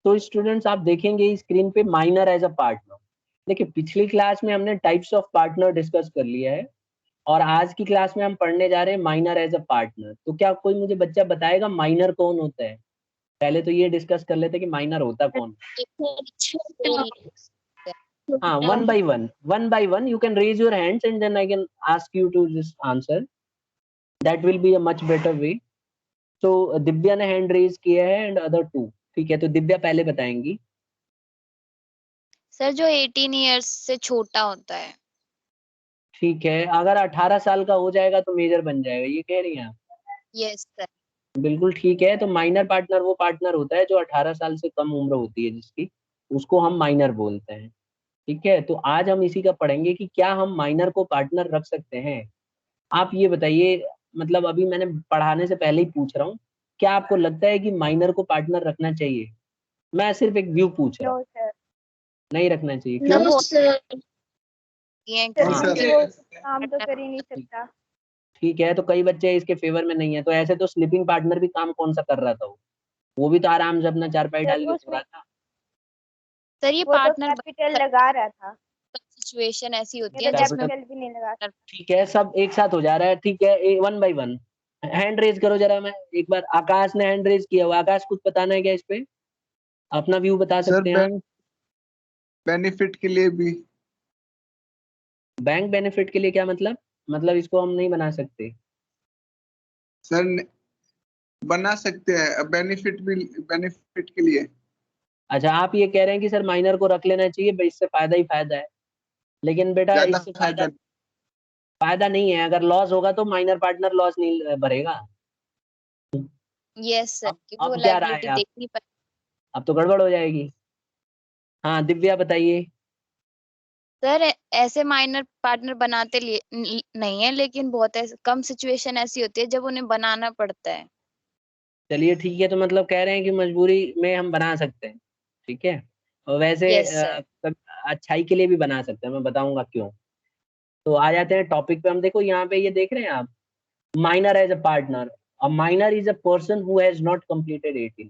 तो स्टूडेंट्स आप देखेंगे स्क्रीन पे माइनर एज अ पार्टनर। देखिए पिछली क्लास में हमने टाइप्स ऑफ पार्टनर डिस्कस कर लिया है, और आज की क्लास में हम पढ़ने जा रहे हैं माइनर एज अ पार्टनर। तो क्या कोई मुझे बच्चा बताएगा माइनर कौन होता है? पहले तो ये डिस्कस कर लेते हैं कि माइनर होता कौन। हाँ, one by one you can raise your hands and then I can ask you to just answer, that will be a much better way. तो दिव्या ने हैंड रेज किया है एंड अदर टू। ठीक है, तो दिव्या पहले बताएंगी। सर जो 18 इयर्स से छोटा होता है। ठीक है, अगर 18 साल का हो जाएगा तो मेजर बन जाएगा, ये कह रही हैं आप? Yes sir. बिल्कुल ठीक है। तो माइनर पार्टनर वो पार्टनर होता है जो 18 साल से कम उम्र होती है जिसकी, उसको हम माइनर बोलते हैं। ठीक है, तो आज हम इसी का पढ़ेंगे कि क्या हम माइनर को पार्टनर रख सकते हैं। आप ये बताइए, मतलब अभी मैंने पढ़ाने से पहले ही पूछ रहा हूँ, क्या आपको लगता है कि माइनर को पार्टनर रखना चाहिए? मैं सिर्फ एक व्यू पूछ रहा हूँ। No sir. नहीं रखना चाहिए, क्यों? No sir. ये क्योंकि वो काम तो कर ही नहीं सकता। ठीक है, तो कई बच्चे इसके फेवर में नहीं है। तो ऐसे तो स्लीपिंग पार्टनर भी काम कौन सा कर रहा था? वो भी तो आराम से अपना चारपाई सर डाल के सो उसमें रहा था। सर ये वो तो पार्टनर कैपिटल लगा रहा था, सिचुएशन ऐसी ये होती तो है जिसमें कैपिटल भी नहीं लगा सकता। ठीक है, सब एक साथ हो जा रहा है। ठीक है, one by one hand raise करो जरा। मैं एक बार, आकाश ने हैंड रेज किया हुआ। आकाश कुछ बताना है क्या इस पे? अपना व्यू बता सर सकते हैं आप। बेनिफिट के लिए भी। बैंक बेनिफिट के लिए क्या मतलब? मतलब इसको हम नहीं बना सकते? सर बना सकते हैं बेनिफिट भी, बेनिफिट के लिए। अच्छा, आप ये कह रहे हैं कि सर माइनर को रख लेना चाहिए भाई, इससे फायदा ही फायदा है। लेकिन बेटा ज्यादा इससे फायदा फायदा। फायदा नहीं है। अगर लॉस होगा तो माइनर पार्टनर लॉस नहीं भरेगा। यस सर क्योंकि वो अब क्या राय लायबिलिटी है आप? देखनी पड़ती। अब तो गड़बड़ हो जाएगी। हाँ दिव्या बताइए। सर ऐसे माइनर पार्टनर बनाते लिए नहीं है, लेकिन बहुत कम सिचुएशन ऐसी होती है जब उन्हें बनाना पड़ता है। चलिए ठीक है, तो मतलब कह रहे हैं कि मजबूरी में हम बना सकते हैं। ठीक है, और वैसे यस सर। अच्छाई के लिए भी बना सकते हैं, मैं बताऊंगा क्यों। तो आ जाते हैं टॉपिक पे। हम देखो यहाँ पे ये देख रहे हैं आप, minor as a partner. A minor is a person who has not completed 18।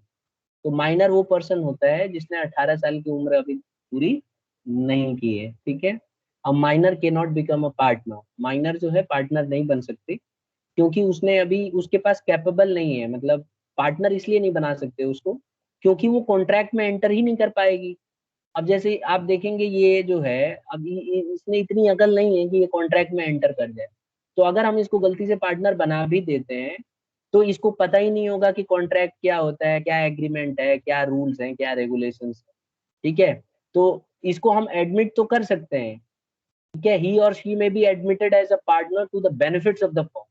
तो माइनर वो पर्सन होता है जिसने 18 साल की उम्र अभी पूरी नहीं की है। ठीक है, अब माइनर के not become a partner. Minor जो है पार्टनर नहीं बन सकते, क्योंकि उसने अभी, उसके पास कैपेबल नहीं है। मतलब पार्टनर इसलिए नहीं बना सकते उसको, क्योंकि वो कॉन्ट्रैक्ट में एंटर ही नहीं कर पाएगी। अब जैसे आप देखेंगे ये जो है, अभी इसने इतनी अकल नहीं है कि ये कॉन्ट्रैक्ट में एंटर कर जाए। तो अगर हम इसको गलती से पार्टनर बना भी देते हैं, तो इसको पता ही नहीं होगा कि कॉन्ट्रैक्ट क्या होता है, क्या एग्रीमेंट है, क्या रूल्स हैं, क्या रेगुलेशंस है। ठीक है, तो इसको हम एडमिट तो कर सकते हैं। ठीक है, ही or she may be admitted as a partner to the benefits of the firm.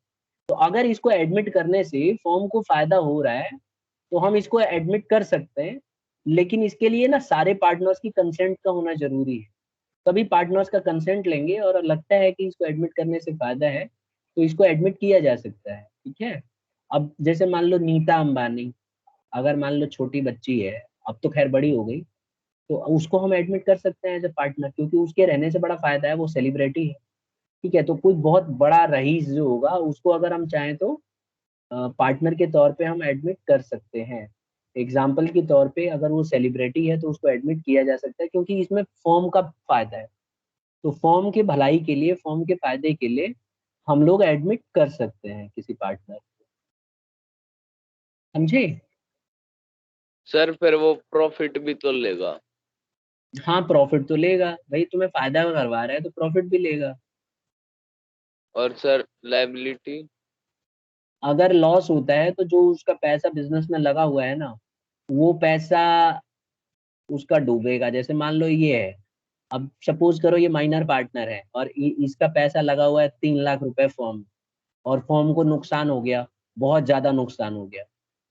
तो अगर इसको एडमिट करने से फर्म को फायदा हो रहा है, तो हम इसको एडमिट कर सकते हैं। लेकिन इसके लिए ना सारे पार्टनर्स की कंसेंट का होना जरूरी है। तभी पार्टनर्स का कंसेंट लेंगे और लगता है कि इसको एडमिट करने से फायदा है, तो इसको एडमिट किया जा सकता है। ठीक है, अब जैसे मान लो नीता अंबानी, अगर मान लो छोटी बच्ची है, अब तो खैर बड़ी हो गई, तो उसको हम एडमिट कर सकते हैं एज ए पार्टनर, क्योंकि उसके रहने से बड़ा फायदा है, वो सेलिब्रिटी है। ठीक है, तो कोई बहुत बड़ा रईस जो होगा उसको अगर हम चाहें तो पार्टनर के तौर पे हम एडमिट कर सकते हैं। एग्जाम्पल के तौर पे अगर वो सेलिब्रिटी है तो उसको एडमिट किया जा सकता है, क्योंकि इसमें फॉर्म का फायदा है। तो फॉर्म के भलाई के लिए, फॉर्म के फायदे के लिए हम लोग एडमिट कर सकते हैं किसी पार्टनर को। समझे? सर फिर वो प्रॉफिट भी तो लेगा। हाँ प्रॉफिट तो लेगा भाई, तुम्हें फायदा करवा रहा है तो प्रॉफिट भी लेगा। और सर लायबिलिटी। अगर लॉस होता है तो जो उसका पैसा बिजनेस में लगा हुआ है ना, वो पैसा उसका डूबेगा। जैसे मान लो ये है, अब सपोज करो ये माइनर पार्टनर है और इसका पैसा लगा हुआ है 3 लाख रुपए फॉर्म, और फॉर्म को नुकसान हो गया, बहुत ज्यादा नुकसान हो गया।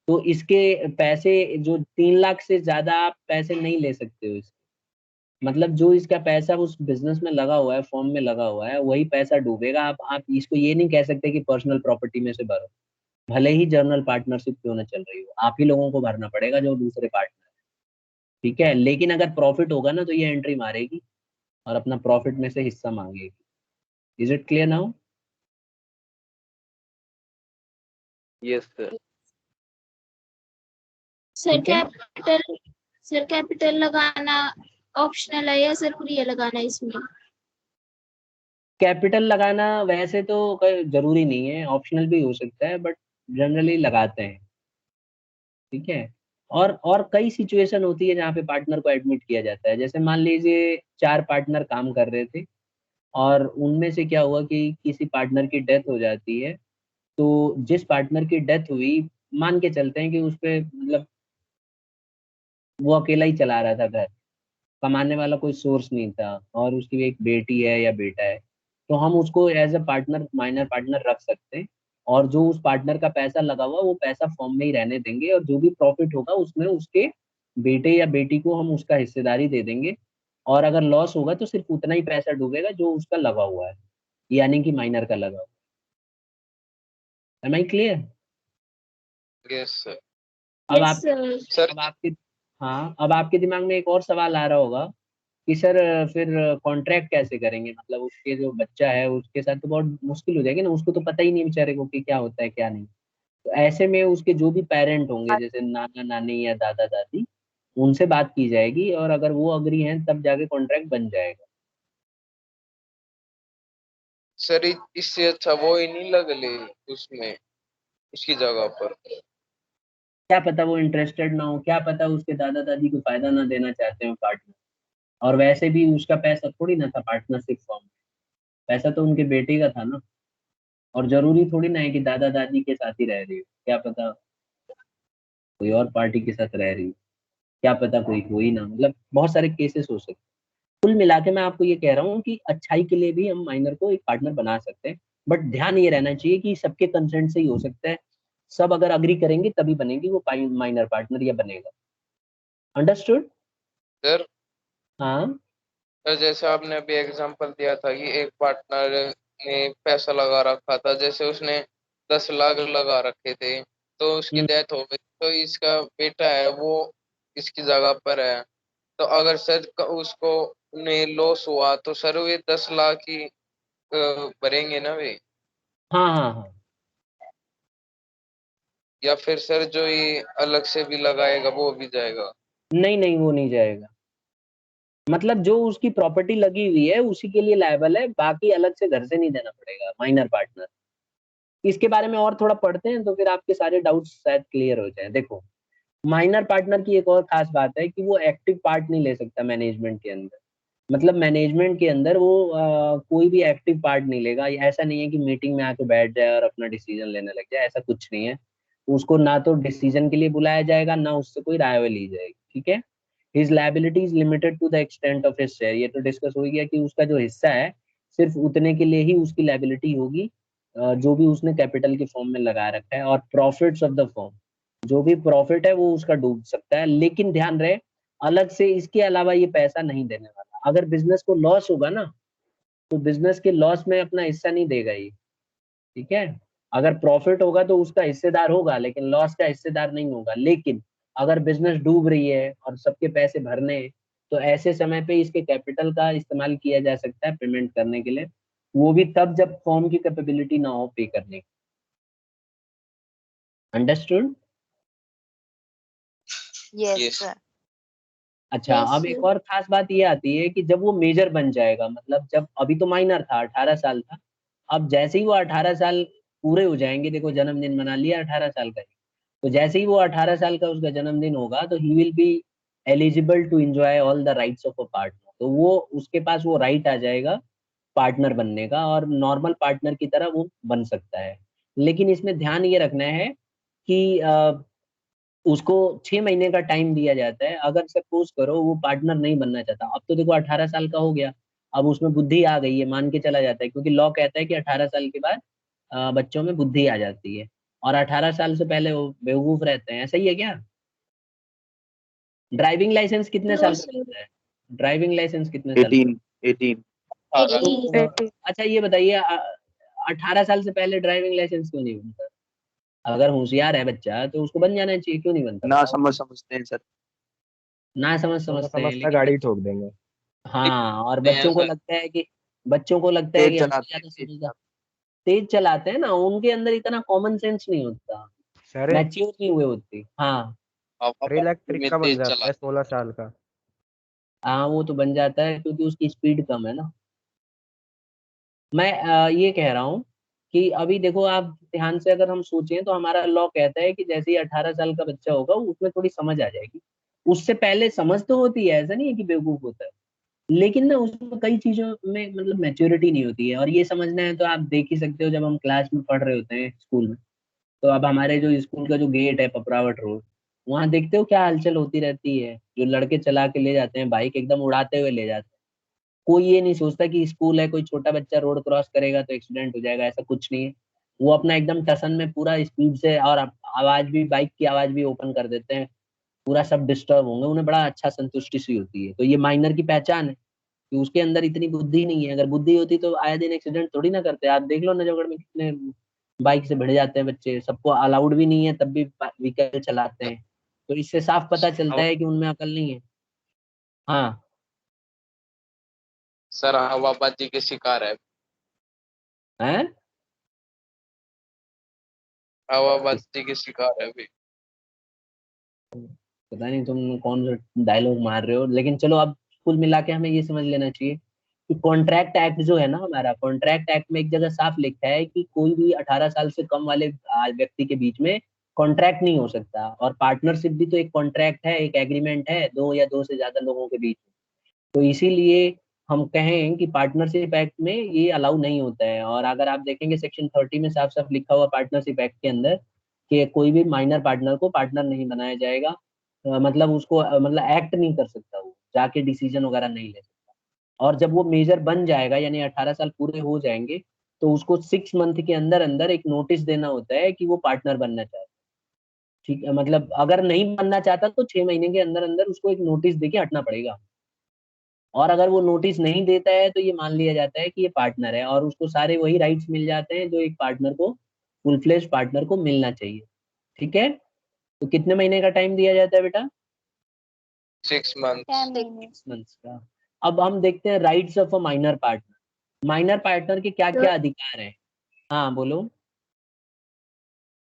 तो इसके पैसे, जो 3 लाख से ज्यादा आप पैसे नहीं ले सकते हो इसके। मतलब जो इसका पैसा उस बिजनेस में लगा हुआ है, फॉर्म में लगा हुआ है, वही पैसा डूबेगा। आप इसको ये नहीं कह सकते कि पर्सनल प्रॉपर्टी में से भरो, भले ही जर्नल पार्टनरशिप क्यों ना चल रही हो, आप ही लोगों को भरना पड़ेगा जो दूसरे पार्टनर। ठीक है, लेकिन अगर प्रॉफिट होगा ना तो ये एंट्री मारेगी और अपना प्रॉफिट में से हिस्सा मांगेगी। Is it clear now? Yes sir. Sir ठीक है, कैपिटल सर कैपिटल लगाना ऑप्शनल है या जरूरी है लगाना इसमें? कैपिटल लगाना वैसे तो कोई जरूरी नहीं है, ऑप्शनल भी हो सकता है, बट जनरली लगाते हैं। ठीक है। और कई सिचुएशन होती है जहाँ पे पार्टनर को एडमिट किया जाता है। जैसे मान लीजिए 4 पार्टनर काम कर रहे थे और उनमें से क्या हुआ कि किसी पार्टनर की डेथ हो जाती है। तो जिस पार्टनर की डेथ हुई, मान के चलते हैं कि उस पे मतलब वो अकेला ही चला रहा था घर, कमाने वाला कोई सोर्स नहीं था, और उसकी एक बेटी है या बेटा है, तो हम उसको as a partner, minor partner रख सकते हैं। और जो उस पार्टनर का पैसा लगा हुआ वो पैसा फॉर्म में ही रहने देंगे, और जो भी प्रॉफिट होगा उसमें उसके बेटे या बेटी को हम उसका हिस्सेदारी दे देंगे। और अगर लॉस होगा तो सिर्फ उतना ही पैसा डूबेगा जो उसका लगा हुआ है, यानी कि माइनर का लगा हुआ है। Am I clear? Yes sir. अब यस आप सर। अब आपके हाँ, अब आपके दिमाग में एक और सवाल आ रहा होगा कि सर फिर कॉन्ट्रैक्ट कैसे करेंगे, मतलब उसके जो बच्चा है उसके साथ तो बहुत मुश्किल हो जाएगी ना, उसको तो पता ही नहीं बेचारे को कि क्या होता है क्या नहीं। तो ऐसे में उसके जो भी पेरेंट होंगे, जैसे नाना नानी या दादा दादी, उनसे बात की जाएगी, और अगर वो अग्री हैं तब जाके कॉन्ट्रैक्ट बन जाएगा। सर इससे अच्छा वो ही नहीं लग ले उसमें, उसकी जगह पर। क्या पता वो इंटरेस्टेड ना हो, क्या पता उसके दादा दादी को फायदा ना देना चाहते हो पार्टनर, और वैसे भी उसका पैसा थोड़ी ना था पार्टनरशिप फॉर्म में, पैसा तो उनके बेटे का था ना। और जरूरी थोड़ी ना है कि दादा दादी के साथ ही रह रही हो, क्या पता कोई और पार्टी के साथ रह रही हो, क्या पता कोई हो ही ना, मतलब बहुत सारे केसेस हो सकते हैं। कुल मिला के मैं आपको ये कह रहा हूँ कि अच्छाई के लिए भी हम माइनर को एक पार्टनर बना सकते हैं, बट ध्यान ये रहना चाहिए कि सबके कंसेंट से ही हो सकता है। सब अगर अग्री करेंगे तभी बनेगी वो माइनर पार्टनर, या बनेगा। अंडरस्टूड? सर हाँ। सर जैसे आपने अभी एग्जांपल दिया था कि एक पार्टनर ने पैसा लगा रखा था, जैसे उसने 10 लाख लगा रखे थे, तो उसकी हम्म, डेथ हो गई, तो इसका बेटा है वो इसकी जगह पर है। तो अगर सर उसको ने लॉस हुआ तो सर वे 10 लाख ही भरेंगे ना वे, हाँ हाँ हाँ। या फिर सर जो ये अलग से भी लगाएगा वो भी जाएगा? नहीं नहीं, वो नहीं जाएगा। मतलब जो उसकी प्रॉपर्टी लगी हुई है उसी के लिए लायबल है, बाकी अलग से घर से नहीं देना पड़ेगा माइनर पार्टनर। इसके बारे में और थोड़ा पढ़ते हैं तो फिर आपके सारे डाउट्स शायद क्लियर हो जाए। देखो, माइनर पार्टनर की एक और खास बात है कि वो एक्टिव पार्ट नहीं ले सकता मैनेजमेंट के अंदर। मतलब मैनेजमेंट के अंदर वो कोई भी एक्टिव पार्ट नहीं लेगा। ऐसा नहीं है कि मीटिंग में आके बैठ जाए और अपना डिसीजन लेने लग जाए, ऐसा कुछ नहीं है। उसको ना तो डिसीजन के लिए बुलाया जाएगा, ना उससे कोई राय ली जाएगी। ठीक है। His liability is limited to the extent of his share. ये तो डिस्कस हो गया कि उसका जो हिस्सा है सिर्फ उतने के लिए ही उसकी लायबिलिटी होगी जो भी उसने कैपिटल के फॉर्म में लगा रखा है। और प्रॉफिट्स ऑफ द फॉर्म, जो भी प्रॉफिट है वो उसका डूब सकता है, लेकिन ध्यान रहे अलग से इसके अलावा ये पैसा नहीं देने वाला। अगर बिजनेस को लॉस होगा ना, तो बिजनेस के लॉस में अपना हिस्सा नहीं देगा ये। ठीक है। अगर प्रॉफिट होगा तो उसका हिस्सेदार होगा, लेकिन लॉस का हिस्सेदार नहीं होगा। लेकिन अगर बिजनेस डूब रही है और सबके पैसे भरने हैं, तो ऐसे समय पे इसके कैपिटल का इस्तेमाल किया जा सकता है पेमेंट करने के लिए, वो भी तब जब फॉर्म की कैपेबिलिटी ना हो पे करने की। अंडरस्टूड? Yes sir. अच्छा, यस अब एक और खास बात ये आती है कि जब वो मेजर बन जाएगा, मतलब जब अभी तो माइनर था, 18 साल था, अब जैसे ही वो 18 साल पूरे हो जाएंगे, देखो जन्मदिन मना लिया 18 साल का ही, तो जैसे ही वो 18 साल का उसका जन्मदिन होगा तो he will be eligible to enjoy all the rights of a partner. तो वो उसके पास वो राइट आ जाएगा पार्टनर बनने का, और नॉर्मल पार्टनर की तरह वो बन सकता है। लेकिन इसमें ध्यान ये रखना है कि उसको 6 महीने का टाइम दिया जाता है। अगर सपोज करो वो पार्टनर नहीं बनना चाहता, अब तो देखो 18 साल का हो गया, अब उसमें बुद्धि आ गई है, मान के चला जाता है, क्योंकि लॉ कहता है कि 18 साल के बाद बच्चों में बुद्धि आ जाती है, और 18 साल से पहले वो बेवकूफ रहते हैं। सही है क्या? ड्राइविंग लाइसेंस कितने नो साल का सर। बनता है? ड्राइविंग लाइसेंस कितने साल का? 18 तो 18। अच्छा ये बताइए, 18 साल से पहले ड्राइविंग लाइसेंस क्यों नहीं बनता? अगर होशियार है बच्चा तो उसको बन जाना चाहिए, क्यों नहीं बनता ना बताओ? समझते हैं सर। ना समझ समझ समझते हैं, समझता लेकिन गाड़ी ठोक देंगे। हाँ, और नहीं बच्चों को सर। लगता है कि तेज हमसे चलाते हैं, ज्यादा तेज समझदार। चलाते तेज चलाते हैं ना, उनके अंदर इतना कॉमन सेंस नहीं होता, सर मैच्योर नहीं हुए होते। हाँ। आप इलेक्ट्रिक में का बन तेज जाता चला है 16 साल का। हाँ वो तो बन जाता है क्योंकि उसकी स्पीड कम है ना। मैं ये कह रहा हूँ कि अभी देखो आप ध्यान से अगर हम सोचें तो हमारा लॉ कहता है कि जैसे ही 18 साल का बच्चा होगा उसमें थोड़ी समझ आ जाएगी। उससे पहले समझ तो होती है, ऐसा नहीं है कि बेवकूफ होता है, लेकिन ना उसमें कई चीजों में मतलब मैच्योरिटी नहीं होती है। और ये समझना है तो आप देख ही सकते हो, जब हम क्लास में पढ़ रहे होते हैं स्कूल में, तो अब हमारे जो स्कूल का जो गेट है पपरावट रोड, वहां देखते हो क्या हलचल होती रहती है। जो लड़के चला के ले जाते हैं बाइक, एकदम उड़ाते हुए ले जाते हैं। कोई ये नहीं सोचता कि स्कूल है, कोई छोटा बच्चा रोड क्रॉस करेगा तो एक्सीडेंट हो जाएगा, ऐसा कुछ नहीं है। वो अपना एकदम टसन में पूरा स्पीड से, और आवाज भी, बाइक की आवाज भी ओपन कर देते हैं, पूरा सब डिस्टर्ब होंगे, उन्हें बड़ा अच्छा संतुष्टि सी होती है। तो ये माइनर की पहचान है कि उसके अंदर इतनी बुद्धि नहीं है। अगर बुद्धि होती तो आए दिन एक्सीडेंट थोड़ी ना करते। आप देख लो नजफगढ़ में कितने बाइक से भिड़ जाते हैं बच्चे, सबको अलाउड भी नहीं है तब भी व्हीकल चलाते हैं। तो इससे साफ पता चलता है कि उनमें अकल नहीं है। हाँ। सर हवाबाजी के शिकार है। हैं? हवाबाजी के शिकार है अभी। पता नहीं तुम कौन सा डायलॉग मार रहे हो, लेकिन चलो अब कुल मिला के हमें ये समझ लेना चाहिए कि कॉन्ट्रैक्ट एक्ट जो है ना हमारा, कॉन्ट्रैक्ट एक्ट में एक जगह साफ लिखा है कि कोई भी 18 साल से कम वाले व्यक्ति के बीच में कॉन्ट्रैक्ट नहीं हो सकता। और पार्टनरशिप भी तो एक कॉन्ट्रैक्ट है, एक एग्रीमेंट है, दो या दो से ज्यादा लोगों के बीच। तो इसीलिए हम कहें कि पार्टनरशिप एक्ट में ये अलाउ नहीं होता है। और अगर आप देखेंगे सेक्शन 30 में साफ साफ लिखा हुआ पार्टनरशिप एक्ट के अंदर कि कोई भी माइनर पार्टनर को पार्टनर नहीं बनाया जाएगा। मतलब उसको मतलब एक्ट नहीं कर सकता, वो जाके डिसीजन वगैरह नहीं ले सकता। और जब वो मेजर बन जाएगा यानी 18 साल पूरे हो जाएंगे, तो उसको 6 मंथ के अंदर अंदर एक नोटिस देना होता है कि वो पार्टनर बनना चाहता है। ठीक है, मतलब अगर नहीं बनना चाहता तो 6 महीने के अंदर अंदर उसको एक नोटिस देके हटना पड़ेगा। और अगर वो नोटिस नहीं देता है तो ये मान लिया जाता है कि ये पार्टनर है, और उसको सारे वही राइट्स मिल जाते हैं जो एक पार्टनर को, फुल फ्लेज पार्टनर को मिलना चाहिए। ठीक है, तो कितने महीने का टाइम दिया जाता है बेटा? 6 months। 6 महीने। 6 मंथ्स का। अब हम देखते हैं rights of a minor partner. Minor partner के क्या तो क्या अधिकार हैं? हाँ बोलो।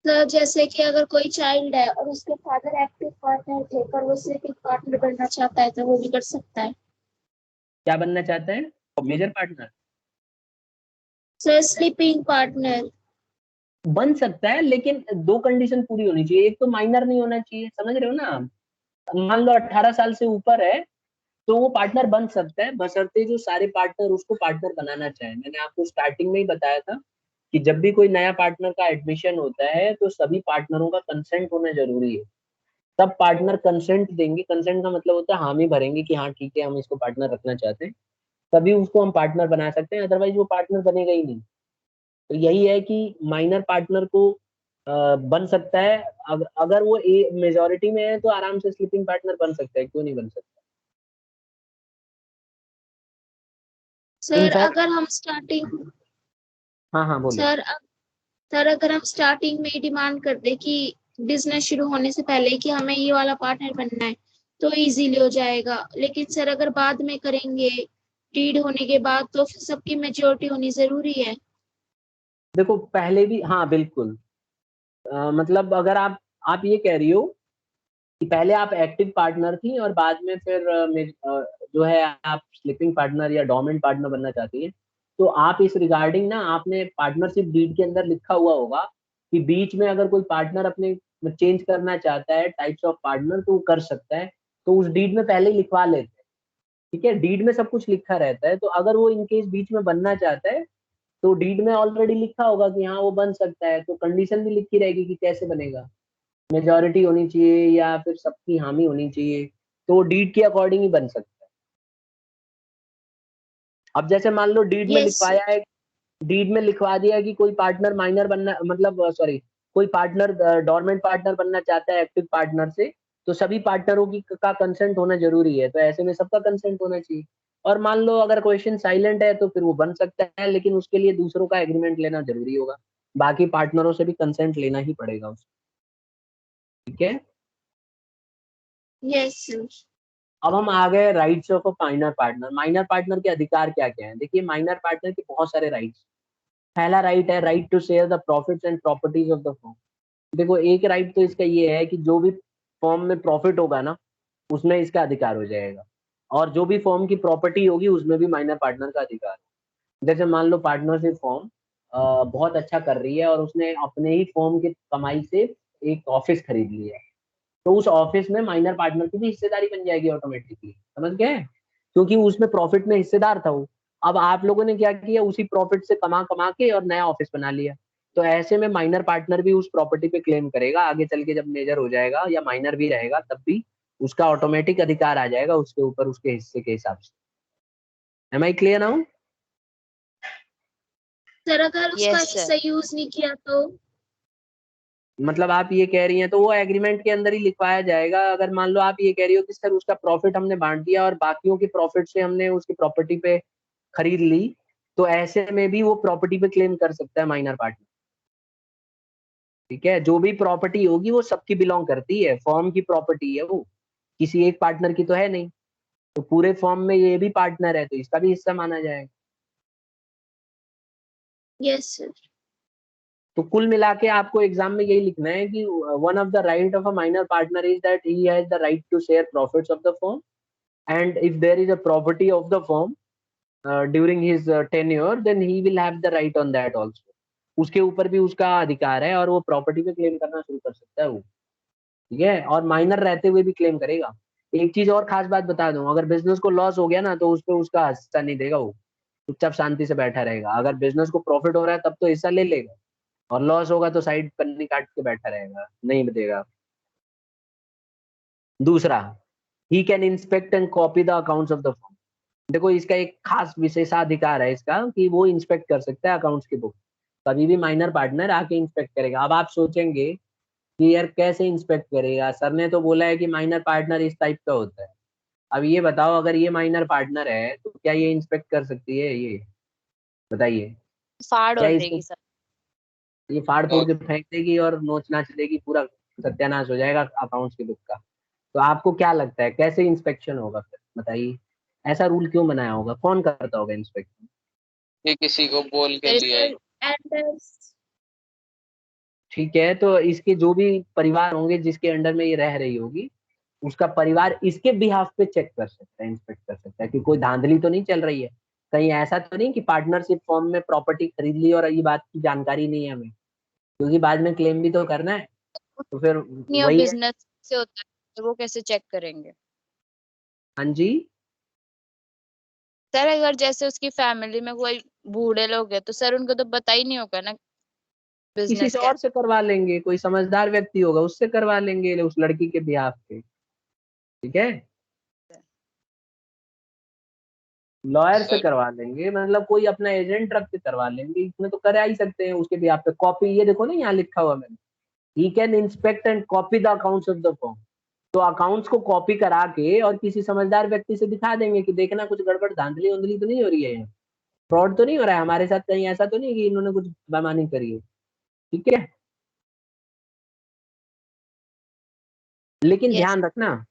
सर जैसे कि अगर कोई चाइल्ड है और उसके फादर एक्टिव पार्टनर थे पर वो सिर्फ एक पार्टनर बनना चाहता है तो वो भी कर सकता है। क्या बनना चाहते हैं? Major partner sir sleeping partner. बन सकता है, लेकिन दो कंडीशन पूरी होनी चाहिए। एक तो माइनर नहीं होना चाहिए, समझ रहे हो ना? मान लो 18 साल से ऊपर है तो वो पार्टनर बन सकता है, बशर्ते जो सारे पार्टनर उसको पार्टनर बनाना चाहे। मैंने आपको स्टार्टिंग में ही बताया था कि जब भी कोई नया पार्टनर का एडमिशन होता है तो सभी पार्टनरों का कंसेंट होना जरूरी है। सब पार्टनर कंसेंट देंगे, कंसेंट का मतलब होता है हामी भरेंगे कि हाँ ठीक है हम इसको पार्टनर रखना चाहते हैं, तभी उसको हम पार्टनर बना सकते हैं, अदरवाइज वो पार्टनर बनेगा ही नहीं। तो यही है कि माइनर पार्टनर को बन सकता है। अगर वो मेजोरिटी में है तो आराम से स्लीपिंग पार्टनर बन सकता है, क्यों नहीं बन सकता? सर इनफैक्ट अगर हम स्टार्टिंग हाँ हाँ बोलो। सर सर अगर हम स्टार्टिंग में ही डिमांड कर दे कि बिजनेस शुरू होने से पहले कि हमें ये वाला पार्टनर बनना है तो इजीली हो जाएगा। लेकिन सर अगर बाद में करेंगे डीड होने के बाद तो फिर सबकी मेच्योरिटी होनी जरूरी है। देखो पहले भी हाँ बिल्कुल, मतलब अगर आप ये कह रही हो कि पहले आप एक्टिव पार्टनर थी और बाद में फिर जो है आप स्लीपिंग पार्टनर या डोमेंट पार्टनर बनना चाहती है, तो आप इस रिगार्डिंग ना आपने पार्टनरशिप डीड के अंदर लिखा हुआ होगा कि बीच में अगर कोई पार्टनर अपने चेंज करना चाहता है टाइप्स ऑफ पार्टनर तो वो कर सकता है। तो उस डीड में पहले ही लिखवा लेते हैं। ठीक है, डीड में सब कुछ लिखा रहता है, तो अगर वो इनकेस बीच में बनना चाहता है तो डीड में ऑलरेडी लिखा होगा कि हाँ वो बन सकता है, तो कंडीशन भी लिखी रहेगी कि कैसे बनेगा, मेजोरिटी होनी चाहिए या फिर सबकी हामी होनी चाहिए, तो डीड के अकॉर्डिंग ही बन सकता है। अब जैसे मान लो डीड में यस लिखवाया है, डीड में लिखवा दिया है कि कोई पार्टनर माइनर बनना, मतलब सॉरी, कोई पार्टनर डोरमेंट पार्टनर बनना चाहता है एक्टिव पार्टनर से, तो सभी पार्टनरों की का कंसेंट होना जरूरी है, तो ऐसे में सबका कंसेंट होना चाहिए। और मान लो अगर क्वेश्चन साइलेंट है तो फिर वो बन सकता है, लेकिन उसके लिए दूसरों का एग्रीमेंट लेना जरूरी होगा, बाकी पार्टनरों से भी कंसेंट लेना ही पड़ेगा उसको। ठीक है, यस सर। अब हम आ गए rights of a minor partner. Minor partner के अधिकार क्या क्या हैं? देखिए माइनर पार्टनर के बहुत सारे राइट्स। पहला राइट है right to share the profits and properties of the firm. देखो एक राइट तो इसका ये है कि जो भी फॉर्म में प्रॉफिट होगा ना, उसमें इसका अधिकार हो जाएगा, और जो भी फॉर्म की प्रॉपर्टी होगी उसमें भी माइनर पार्टनर का अधिकार है। जैसे मान लो पार्टनरशिप फॉर्म बहुत अच्छा कर रही है और उसने अपने ही फॉर्म की कमाई से एक ऑफिस खरीद लिया, तो उस ऑफिस में माइनर पार्टनर की भी हिस्सेदारी बन जाएगी ऑटोमेटिकली, समझ गए? क्योंकि उसमें प्रॉफिट में हिस्सेदार था वो। अब आप लोगों ने क्या किया, उसी प्रॉफिट से कमा कमा के और नया ऑफिस बना लिया, तो ऐसे में माइनर पार्टनर भी उस प्रॉपर्टी पे क्लेम करेगा आगे चल के, जब मेजर हो जाएगा या माइनर भी रहेगा तब भी उसका ऑटोमेटिक अधिकार आ जाएगा उसके ऊपर, उसके हिस्से के हिसाब से। Am I clear now? Sir अगर उसका Yes, sir. हिस्सा यूज नहीं किया तो? मतलब आप ये कह रही हैं तो वो एग्रीमेंट के अंदर ही लिखवाया जाएगा। अगर मान लो आप ये कह रही हो कि सर उसका प्रॉफिट हमने बांट दिया और बाकियों की प्रॉफिट से हमने उसकी प्रॉपर्टी पे खरीद ली, तो ऐसे में भी वो प्रॉपर्टी पे क्लेम कर सकता है माइनर पार्टनर। ठीक है, जो भी प्रॉपर्टी होगी वो सबकी बिलोंग करती है, फॉर्म की प्रॉपर्टी है वो, किसी एक पार्टनर की तो है नहीं, तो पूरे फॉर्म में ये भी पार्टनर है तो इसका भी हिस्सा माना जाएगा। Yes sir. तो कुल मिला के आपको एग्जाम में यही लिखना है कि one of the right of a minor partner is that he has the right to share profits of the firm, and if there is a property of the firm during his tenure then he will have the right on that also. उसके ऊपर भी उसका अधिकार है और वो property पे claim करना शुरू कर सकता है वो। ठीक है, और माइनर रहते हुए भी क्लेम करेगा। एक चीज और खास बात बता दूं, अगर बिजनेस को लॉस हो गया ना तो उस पे उसका हिस्सा नहीं देगा वो, चुपचाप शांति से बैठा रहेगा। अगर बिजनेस को प्रॉफिट हो रहा है तब तो हिस्सा ले लेगा, और लॉस होगा तो साइड पन्नी काट के बैठा रहेगा, नहीं देगा। दूसरा, he can inspect and copy the accounts of the firm. देखो इसका एक खास विशेषाधिकार है इसका कि वो इंस्पेक्ट कर सकता है अकाउंट्स की बुक, कभी भी माइनर पार्टनर आके इंस्पेक्ट करेगा। अब आप सोचेंगे कि यार कैसे इंस्पेक्ट करेगा, सर ने तो बोला है कि माइनर पार्टनर इस टाइप का होता है। अब ये बताओ अगर ये माइनर पार्टनर है तो क्या ये इंस्पेक्ट कर सकती है? ये बताइए, फाड़ क्या हो इसको देगी सर। ये फाड़ फूड़ के फेंक देगी और नोच नाच देगी, पूरा सत्यानाश हो जाएगा अकाउंट्स की बुक का। तो आपको क्या लगता है कैसे इंस्पेक्शन होगा फिर, बताइए? ऐसा रूल क्यों बनाया होगा, कौन करता होगा इंस्पेक्शन? ये किसी को बोल के There is लिया है। एंड ठीक है, तो इसके जो भी परिवार होंगे जिसके अंडर में ये रह रही होगी, उसका परिवार इसके बिहाफ पे चेक कर सकता है, इंस्पेक्ट कर सकता है कि कोई धांधली तो नहीं चल रही है, कहीं ऐसा तो नहीं कि पार्टनरशिप फॉर्म में प्रॉपर्टी खरीद ली और ये बात की जानकारी नहीं है हमें, क्योंकि बाद में क्लेम भी तो करना है। तो फिर न्यू वही है। बिजनेस से होता है, तो वो कैसे चेक करेंगे? हाँ जी, सर अगर जैसे उसकी फैमिली में कोई बूढ़े लोग हैं तो सर उनको तो पता ही नहीं होगा ना किसी बिजनेस से क्या। और से करवा लेंगे, कोई समझदार व्यक्ति होगा उससे करवा लेंगे उस लड़की के बिहाफ पे। ठीक है, लॉयर से सर करवा लेंगे, मतलब कोई अपना एजेंट रख के करवा लेंगे, इसमें तो करा ही सकते हैं उसके बिहाफ पे। कॉपी ये देखो ना यहाँ लिखा हुआ मैंने, he can inspect and copy the accounts of the firm. तो अकाउंट्स को कॉपी करा के और किसी समझदार व्यक्ति से दिखा देंगे कि देखना कुछ गड़बड़ धांधली उंधली तो नहीं हो रही है, फ्रॉड तो नहीं हो रहा है हमारे साथ, कहीं ऐसा तो नहीं कि इन्होंने कुछ बेईमानी करी है। ठीक है, लेकिन यस। ध्यान रखना,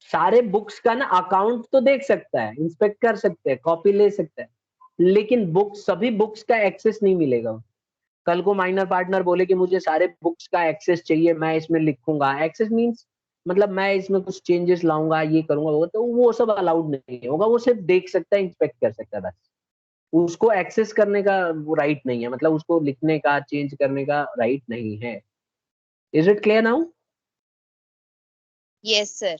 सारे बुक्स का ना अकाउंट तो देख सकता है, इंस्पेक्ट कर सकते हैं, कॉपी ले सकता है, लेकिन बुक्स, सभी बुक्स का एक्सेस नहीं मिलेगा। कल को माइनर पार्टनर बोले कि मुझे सारे बुक्स का एक्सेस चाहिए, मैं इसमें लिखूंगा, एक्सेस मींस मतलब मैं इसमें कुछ चेंजेस लाऊंगा, ये करूंगा वो, तो वो सब अलाउड नहीं होगा। वो सिर्फ देख सकता है, इंस्पेक्ट कर सकता है बस, उसको एक्सेस करने का वो राइट नहीं है, मतलब उसको लिखने का चेंज करने का राइट नहीं है। Is it clear now? Yes sir.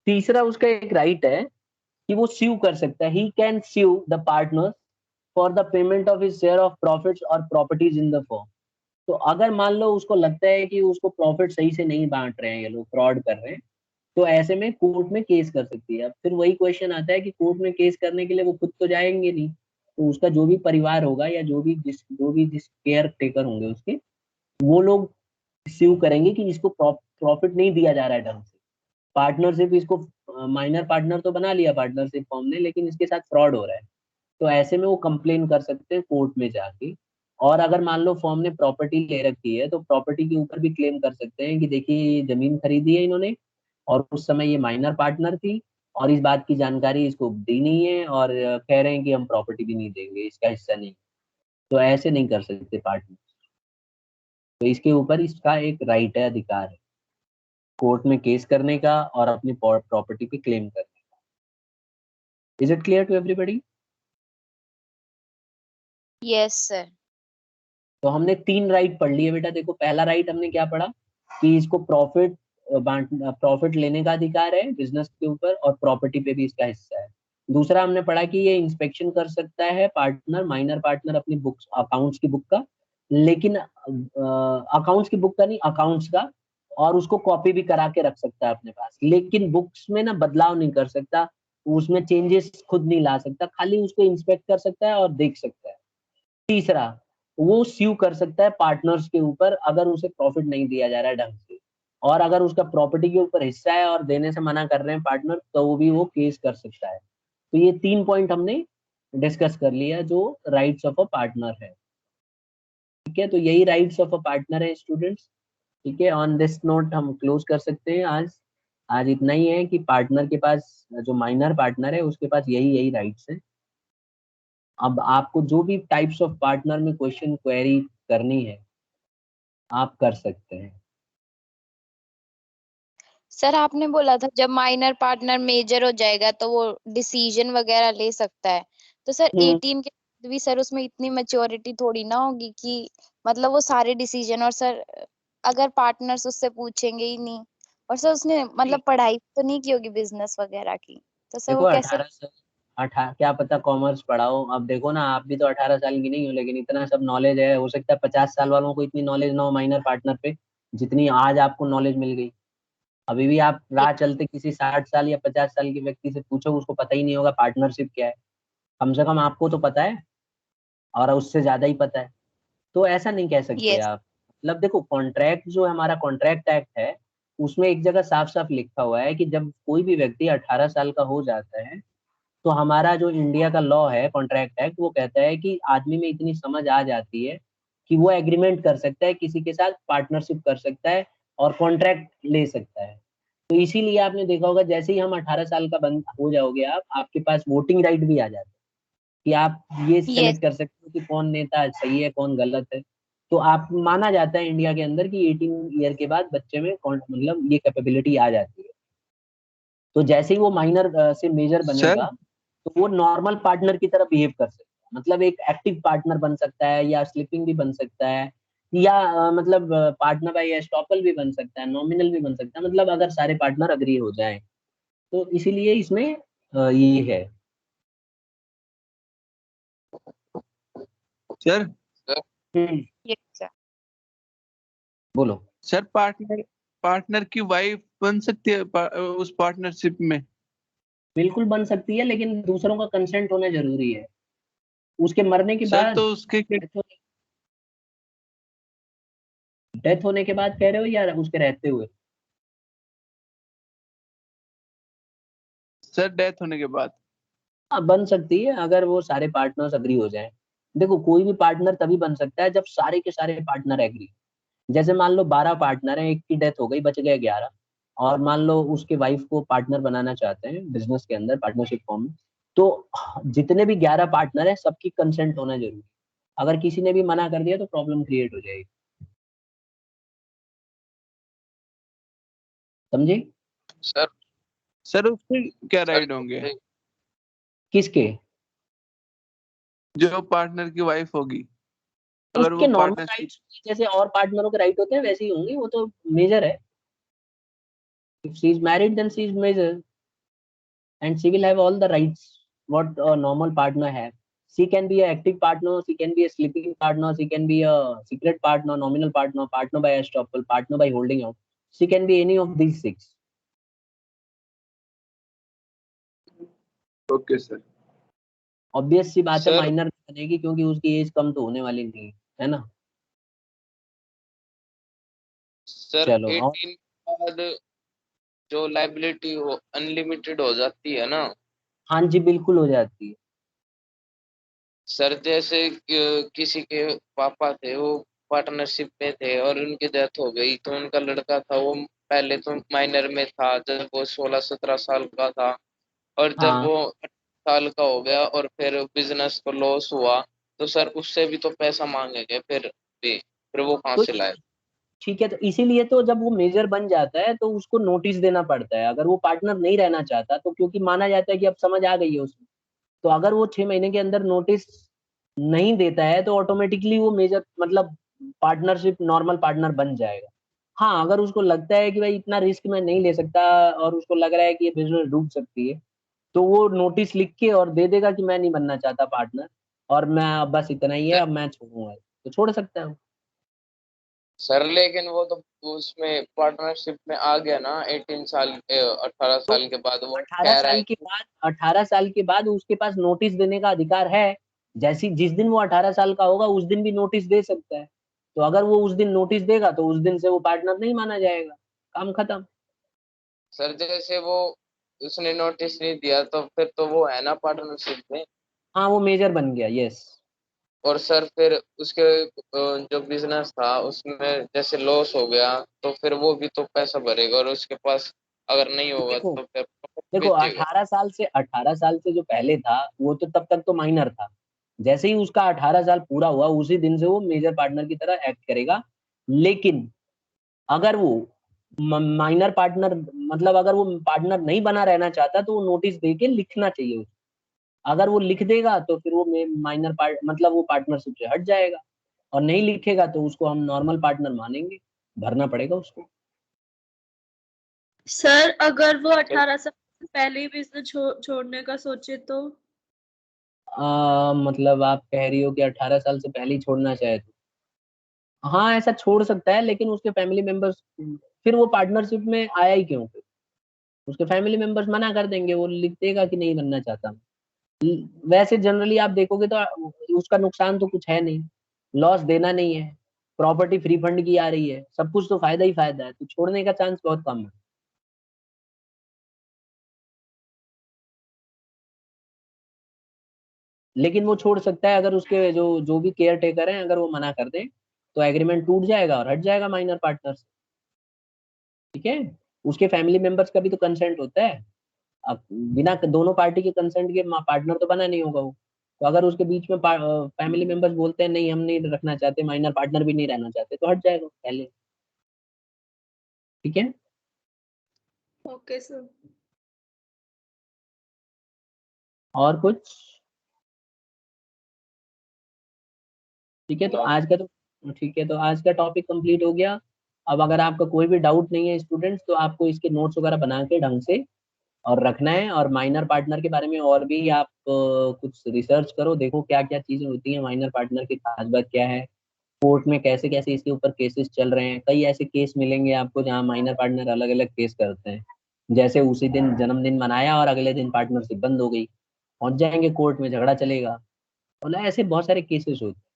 तीसरा उसका एक राइट है कि वो स्यू कर सकता है, he can sue the partner for the payment of his share of profits और प्रॉपर्टीज इन द फर्म। तो अगर मान लो उसको लगता है कि उसको प्रॉफिट सही से नहीं बांट रहे हैं, ये लोग फ्रॉड कर रहे हैं, तो ऐसे में कोर्ट में केस कर सकती है। अब फिर वही क्वेश्चन आता है कि कोर्ट में केस करने के लिए वो खुद तो जाएंगे नहीं, तो उसका जो भी परिवार होगा या जो भी जिस केयर टेकर होंगे उसके, वो लोग स्यू करेंगे कि इसको प्रॉफिट नहीं दिया जा रहा है ढंग से, पार्टनरशिप इसको माइनर पार्टनर तो बना लिया पार्टनरशिप फॉर्म ने, लेकिन इसके साथ फ्रॉड हो रहा है। तो ऐसे में वो कंप्लेन कर सकते हैं कोर्ट में जाके। और अगर मान लो फॉर्म ने प्रॉपर्टी ले रखी है तो प्रॉपर्टी के ऊपर भी क्लेम कर सकते हैं कि देखिए ये जमीन खरीदी है इन्होंने और उस समय ये माइनर पार्टनर थी और इस बात की जानकारी इसको दी नहीं है, और कह रहे हैं कि हम प्रॉपर्टी भी नहीं देंगे, इसका हिस्सा नहीं। तो ऐसे नहीं कर सकते पार्टनर, तो इसके ऊपर इसका एक राइट है, अधिकार है। कोर्ट में केस करने का और अपनी प्रॉपर्टी पे क्लेम करने का। Is it clear to everybody? Yes sir. तो हमने 3 राइट पढ़ लिए बेटा। देखो पहला राइट हमने क्या पढ़ा कि इसको प्रॉफिट लेने का अधिकार है बिजनेस के ऊपर और प्रॉपर्टी पे भी इसका हिस्सा है। दूसरा हमने पढ़ा कि ये इंस्पेक्शन कर सकता है पार्टनर, माइनर पार्टनर अपनी बुक्स, अकाउंट्स की बुक का, लेकिन अकाउंट्स की बुक का नहीं, अकाउंट्स का, और उसको कॉपी भी करा के रख सकता है अपने पास, लेकिन बुक्स में ना बदलाव नहीं कर सकता, उसमें चेंजेस खुद नहीं ला सकता, खाली उसको इंस्पेक्ट कर सकता है और देख सकता है। तीसरा, वो स्यू कर सकता है पार्टनर्स के ऊपर अगर उसे प्रॉफिट नहीं दिया जा रहा है ढंग से, और अगर उसका प्रॉपर्टी के ऊपर हिस्सा है और देने से मना कर रहे हैं पार्टनर, तो वो भी वो केस कर सकता है। तो ये 3 पॉइंट हमने डिस्कस कर लिया जो राइट्स ऑफ अ पार्टनर है। ठीक है, तो यही राइट्स ऑफ अ पार्टनर है स्टूडेंट्स। ठीक है, ऑन दिस नोट हम क्लोज कर सकते हैं आज इतना ही है कि पार्टनर के पास, जो माइनर पार्टनर है उसके पास यही राइट्स है। अब आपको जो भी टाइप्स ऑफ पार्टनर में क्वेश्चन क्वेरी करनी है आप कर सकते हैं। सर आपने बोला था जब माइनर पार्टनर मेजर हो जाएगा तो वो डिसीजन वगैरह ले सकता है, तो सर 18 के बाद भी सर उसमें इतनी मैच्योरिटी थोड़ी ना होगी कि मतलब वो सारे डिसीजन, और सर अगर पार्टनर्स उससे पूछेंगे ही नहीं, और सर उसने मतलब पढ़ाई तो नहीं की होगी बिजनेस वगैरह की, तो सर देखो वो कैसे? 18 क्या पता कॉमर्स पढ़ाओ। अब देखो ना, आप भी तो 18 साल की नहीं हो, लेकिन इतना सब नॉलेज है। हो सकता है 50 साल वालों को इतनी नॉलेज ना हो माइनर पार्टनर पे जितनी आज आपको नॉलेज मिल गई। अभी भी आप राह चलते किसी 60 साल या 50 साल के व्यक्ति से पूछो, उसको पता ही नहीं होगा पार्टनरशिप क्या है। कम से कम आपको तो पता है और उससे ज्यादा ही पता है। तो ऐसा नहीं कह सकते यस। आप। मतलब देखो, कॉन्ट्रैक्ट जो हमारा कॉन्ट्रैक्ट एक्ट है उसमें एक जगह साफ साफ लिखा हुआ है कि जब कोई भी व्यक्ति 18 साल का हो जाता है तो हमारा जो इंडिया का लॉ है कॉन्ट्रैक्ट एक्ट, वो कहता है कि आदमी में इतनी समझ आ जाती है कि वो एग्रीमेंट कर सकता है, किसी के साथ पार्टनरशिप कर सकता है और कॉन्ट्रैक्ट ले सकता है। तो इसीलिए आपने देखा होगा जैसे ही हम 18 साल का बंद हो जाओगे आपके पास वोटिंग राइट भी आ जाता है कि आप ये यस। सेलेक्ट कर सकते हो कि कौन नेता सही है कौन गलत है। तो आप माना जाता है इंडिया के अंदर कि 18 ईयर के बाद बच्चे में मतलब ये कैपेबिलिटी आ जाती है। तो जैसे ही वो माइनर से मेजर सर बनेगा तो वो नॉर्मल पार्टनर की तरह बिहेव कर सकता है, मतलब एक एक्टिव पार्टनर बन सकता है या स्लीपिंग भी बन सकता है या मतलब पार्टनर बाय एस्टॉपल भी बन सकता है, नॉमिनल भी बन सकता है, मतलब अगर सारे पार्टनर अग्री हो जाएं। तो इसीलिए इसमें ये है। Sir yes sir. बोलो। सर पार्टनर पार्टनर की वाइफ बन सकती है उस पार्टनरशिप में? बिल्कुल बन सकती है, लेकिन दूसरों का कंसेंट होना जरूरी है उसके मरने के सर बाद। तो उसके डेथ होने के बाद कह रहे हो या उसके रहते हुए? सर डेथ होने के बाद। हाँ बन सकती है अगर वो सारे पार्टनर्स अग्री हो जाएं। देखो कोई भी पार्टनर तभी बन सकता है जब सारे के सारे पार्टनर एग्री। जैसे मान लो 12 पार्टनर हैं, एक की डेथ हो गई बच गए 11, और मान लो उसके वाइफ को पार्टनर बनाना चाहते हैं बिजनेस के अंदर पार्टनरशिप फॉर्म में, तो जितने भी 11 पार्टनर हैं सबकी कंसेंट होना जरूरी है। अगर किसी ने भी मना कर दिया तो प्रॉब्लम क्रिएट हो जाएगी। समझे? सर सर उसके क्या सर राइट होंगे किसके? जो पार्टनर की वाइफ होगी, अगर उसके वो नॉर्मल पार्टनरशिप? राइट्स जैसे और पार्टनरों के राइट होते हैं वैसे ही होंगे, वो तो मेजर है। If she is married then she is major and she will have all the rights what a normal partner have. She can be an active partner, she can be a sleeping partner, she can be a secret partner, nominal partner, partner by estoppel, partner by holding out. She can be any of these 6. Okay sir. Obvious सी बात है sir minor बनेगी क्योंकि उसकी as कम तो होने वाली नहीं है ना। सर चलो और 18 के बाद जो लाइबिलिटी हो अनलिमिटेड हो जाती है ना। हाँ जी बिल्कुल हो जाती है। सर जैसे किसी के पापा थे वो पार्टनरशिप में थे और उनकी डेथ हो गई, तो उनका लड़का था वो पहले तो माइनर में था जब वो 16-17 साल का था, और जब हाँ वो 18 साल का हो गया और फिर बिजनेस को लॉस हुआ, तो सर उससे भी तो पैसा मांगेंगे फिर भी, फिर वो कहाँ तो से लाए? ठीक है, तो इसीलिए तो जब वो मेजर बन जाता है तो उसको नोटिस देना पड़ता है। अगर वो पार्टनर नहीं रहना चाहता तो क्योंकि माना जाता है कि अब समझ आ गई है उसमें, तो अगर वो 6 महीने के अंदर नोटिस नहीं देता है तो ऑटोमेटिकली वो मेजर मतलब पार्टनरशिप नॉर्मल पार्टनर बन जाएगा। हाँ, अगर उसको लगता है कि भाई इतना रिस्क मैं नहीं ले सकता और उसको लग रहा है कि ये बिजनेस डूब सकती है, तो वो नोटिस लिख के और दे देगा कि मैं नहीं बनना चाहता पार्टनर और मैं अब बस इतना ही है, अब मैं छोड़ूंगा, तो छोड़ सकता है वो। सर लेकिन वो तो उसमें पार्टनरशिप में आ गया ना 18 तो साल के बाद वो 18 कह रहा साल है के कि बाद 18 साल के बाद उसके पास नोटिस देने का अधिकार है। जैसी जिस दिन वो 18 साल का होगा उस दिन भी नोटिस दे सकता है। तो अगर वो उस दिन नोटिस देगा तो उस दिन से वो पार्टनर नहीं माना जाएगा, काम खत्म। सर जैसे वो उसने नोटिस नहीं दिया तो फिर तो वो है ना पार्टनरशिप में। हाँ, वो मेजर बन गया, यस। और सर फिर उसके जो बिजनेस था उसमें जैसे लॉस हो गया तो फिर वो भी तो पैसा भरेगा और उसके पास अगर नहीं होगा देखो तो फिर देखो बेचेगा। 18 साल से जो पहले था वो तो तब तक तो माइनर था। जैसे ही उसका 18 साल पूरा हुआ उसी दिन से वो मेजर पार्टनर की तरह एक्ट करेगा। लेकिन अगर वो माइनर पार्टनर मतलब अगर वो पार्टनर नहीं बना रहना चाहता तो वो नोटिस दे के लिखना चाहिए उसको। अगर वो लिख देगा तो फिर वो माइनर पार्ट मतलब वो पार्टनरशिप से हट जाएगा, और नहीं लिखेगा तो उसको हम नॉर्मल पार्टनर मानेंगे, भरना पड़ेगा उसको। सर अगर वो 18 साल से पहले ही बिजनेस छोड़ने का सोचे तो? मतलब आप कह रही हो कि 18 साल से पहले ही छोड़ना चाहे तो हाँ ऐसा छोड़ सकता है, लेकिन उसके फैमिली मेंबर्स फिर वो पार्टनरशिप में आया ही क्यों? फिर उसके फैमिली मेंबर्स मना कर देंगे, वो लिख देगा कि नहीं बनना चाहता। वैसे जनरली आप देखोगे तो उसका नुकसान तो कुछ है नहीं, लॉस देना नहीं है, प्रॉपर्टी फ्री फंड की आ रही है, सब कुछ तो फायदा ही फायदा है, तो छोड़ने का चांस बहुत कम है। लेकिन वो छोड़ सकता है अगर उसके जो जो भी केयर टेकर हैं अगर वो मना कर दें तो एग्रीमेंट टूट जाएगा और हट जाएगा माइनर पार्टनर से। ठीक है, उसके फैमिली मेंबर्स का भी तो कंसेंट होता है। अब बिना दोनों पार्टी के कंसेंट के पार्टनर तो बना नहीं होगा वो। तो अगर उसके बीच में फैमिली मेंबर्स बोलते हैं नहीं हम नहीं रखना चाहते, माइनर पार्टनर भी नहीं रहना चाहते, तो हट जाएगा पहले। ठीक है, ओके सर। और कुछ? ठीक है, तो आज का तो ठीक है, तो आज का टॉपिक कंप्लीट हो गया। अब अगर आपका कोई भी डाउट नहीं है स्टूडेंट्स, तो आपको इसके नोट्स वगैरह बना के ढंग से और रखना है। और माइनर पार्टनर के बारे में और भी आप कुछ रिसर्च करो, देखो क्या क्या चीजें होती हैं माइनर पार्टनर की, खास बात क्या है, कोर्ट में कैसे कैसे इसके ऊपर केसेस चल रहे हैं। कई ऐसे केस मिलेंगे आपको जहाँ माइनर पार्टनर अलग अलग केस करते हैं, जैसे उसी दिन जन्मदिन मनाया और अगले दिन पार्टनरशिप बंद हो गई, पहुंच जाएंगे कोर्ट में, झगड़ा चलेगा। मतलब ऐसे बहुत सारे केसेस होते हैं।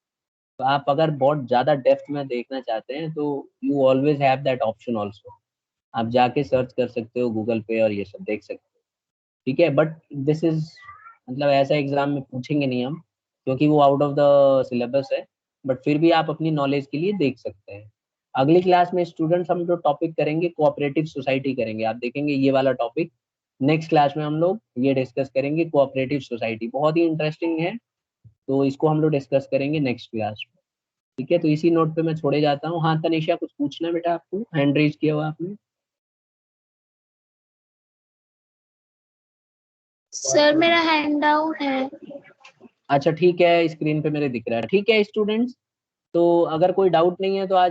तो आप अगर बहुत ज्यादा डेप्थ में देखना चाहते हैं तो you always have that option also. आप जाके सर्च कर सकते हो गूगल पे और ये सब देख सकते हो। ठीक है, बट दिस इज मतलब ऐसा एग्जाम में पूछेंगे नहीं हम, क्योंकि वो आउट ऑफ द सिलेबस है। बट फिर भी आप अपनी नॉलेज के लिए देख सकते हैं। अगली क्लास में स्टूडेंट्स हम जो टॉपिक करेंगे कोऑपरेटिव सोसाइटी करेंगे, आप देखेंगे ये वाला टॉपिक। नेक्स्ट क्लास में हम लोग ये डिस्कस करेंगे कोऑपरेटिव सोसाइटी, बहुत ही इंटरेस्टिंग है। तो इसको हम लोग डिस्कस करेंगे नेक्स्ट क्लास में। ठीक है, तो इसी नोट पे मैं छोड़े जाता हूँ। हाँ तनिषा, कुछ पूछना है बेटा आपको, हैंड रेज किया हुआ आपने। सर मेरा हैंड डाउन है। अच्छा ठीक है, स्क्रीन पे मेरे दिख रहा है। ठीक है स्टूडेंट्स, तो अगर कोई डाउट नहीं है तो आज